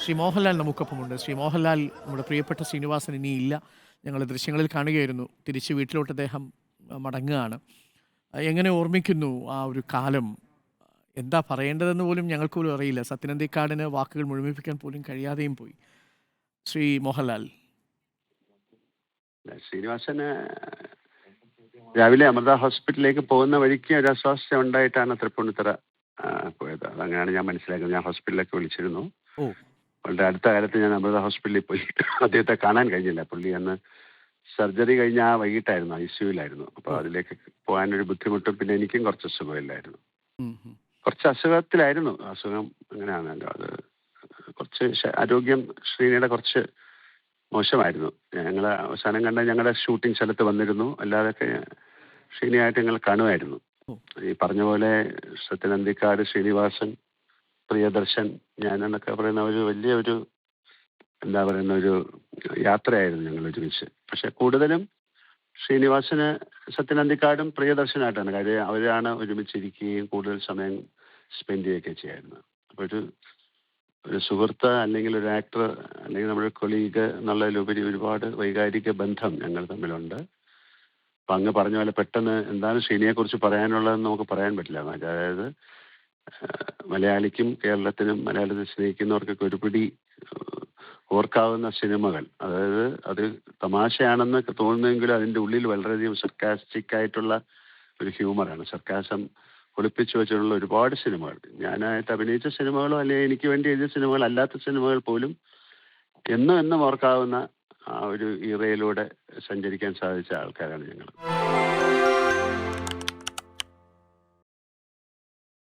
ശ്രീ മോഹൻലാൽ നമുക്കൊപ്പമുണ്ട്. ശ്രീ മോഹൻലാൽ, നമ്മുടെ പ്രിയപ്പെട്ട ശ്രീനിവാസൻ ഇനിയില്ല. ഞങ്ങൾ ദൃശ്യങ്ങളിൽ കാണുകയായിരുന്നു. തിരിച്ച് വീട്ടിലോട്ട് അദ്ദേഹം മടങ്ങുകയാണ്. എങ്ങനെ ഓർമ്മിക്കുന്നു ആ ഒരു കാലം? എന്താ പറയേണ്ടതെന്ന് പോലും ഞങ്ങൾക്ക് പോലും അറിയില്ല. സത്യനന്ദിക്കാടിന് വാക്കുകൾ മുഴുമിപ്പിക്കാൻ പോലും കഴിയാതെയും പോയി. ശ്രീ മോഹൻലാൽ. ശ്രീനിവാസന് രാവിലെ അമൃത ഹോസ്പിറ്റലിലേക്ക് പോകുന്ന വഴിക്ക് ഒരു അസ്വാസ്ഥ്യം ഉണ്ടായിട്ടാണ് തൃപ്പൂണിത്തുറ പോയത്. അതങ്ങനെയാണ് ഞാൻ മനസ്സിലാക്കുന്നത്. ഞാൻ ഹോസ്പിറ്റലിലേക്ക് വിളിച്ചിരുന്നു. ഓ. വളരെ അടുത്ത കാലത്ത് ഞാൻ അമൃത ഹോസ്പിറ്റലിൽ പോയി അദ്ദേഹത്തെ കാണാൻ കഴിഞ്ഞില്ല. പുള്ളി അന്ന് സർജറി കഴിഞ്ഞ ആ വൈകിട്ടായിരുന്നു, ICUവിലായിരുന്നു. അപ്പോൾ അതിലേക്ക് പോകാനൊരു ബുദ്ധിമുട്ടും പിന്നെ എനിക്കും കുറച്ച് സുഖമില്ലായിരുന്നു. കുറച്ച് അസുഖത്തിലായിരുന്നു. അസുഖം അങ്ങനെയാണല്ലോ. അത് കുറച്ച് ആരോഗ്യം ശ്രീനിയുടെ കുറച്ച് മോശമായിരുന്നു. ഞങ്ങൾ അവസാനം കണ്ട ഞങ്ങളുടെ ഷൂട്ടിംഗ് സ്ഥലത്ത് വന്നിരുന്നു. അല്ലാതൊക്കെ ശ്രീനിയായിട്ട് ഞങ്ങൾ കാണുമായിരുന്നു. ഈ പറഞ്ഞ പോലെ സത്യനന്ദിക്കാട്, ശ്രീനിവാസൻ, പ്രിയദർശൻ, ഞാനെന്നൊക്കെ പറയുന്ന ഒരു വലിയൊരു എന്താ പറയുന്ന ഒരു യാത്രയായിരുന്നു ഞങ്ങൾ ഒരുമിച്ച്. പക്ഷെ കൂടുതലും ശ്രീനിവാസന് സത്യനന്ദിക്കാടും പ്രിയദർശനായിട്ടാണ്. കാര്യം അവരാണ് ഒരുമിച്ചിരിക്കുകയും കൂടുതൽ സമയം സ്പെൻഡ് ചെയ്യുകയൊക്കെ ചെയ്യായിരുന്നു. അപ്പോൾ ഒരു സുഹൃത്ത് അല്ലെങ്കിൽ ഒരു ആക്ടർ അല്ലെങ്കിൽ നമ്മുടെ കൊളീഗ് എന്നുള്ളതിലുപരി ഒരുപാട് വൈകാരിക ബന്ധം ഞങ്ങൾ തമ്മിലുണ്ട്. അപ്പം അങ്ങ് പറഞ്ഞ പോലെ പെട്ടെന്ന് എന്താണ് ശ്രീനിയെക്കുറിച്ച് പറയാനുള്ളതെന്ന് നമുക്ക് പറയാൻ പറ്റില്ല. അതായത് മലയാളിക്കും കേരളത്തിനും മലയാളത്തെ സ്നേഹിക്കുന്നവർക്കൊക്കെ ഒരുപിടി ഓർക്കാവുന്ന സിനിമകൾ. അതായത് അത് തമാശയാണെന്നൊക്കെ തോന്നുന്നെങ്കിലും അതിൻ്റെ ഉള്ളിൽ വളരെയധികം സർക്കാസ്റ്റിക് ആയിട്ടുള്ള ഒരു ഹ്യൂമറാണ്. സർക്കാസം ഒളിപ്പിച്ചു വെച്ചിട്ടുള്ള ഒരുപാട് സിനിമകൾ, ഞാനായിട്ട് അഭിനയിച്ച സിനിമകളോ അല്ലെങ്കിൽ എനിക്ക് വേണ്ടി എഴുതിയ സിനിമകൾ അല്ലാത്ത സിനിമകൾ പോലും എന്നും എന്നും ഓർക്കാവുന്ന ആ ഒരു ഇറയിലൂടെ സഞ്ചരിക്കാൻ സാധിച്ച ആൾക്കാരാണ് ഞങ്ങൾ.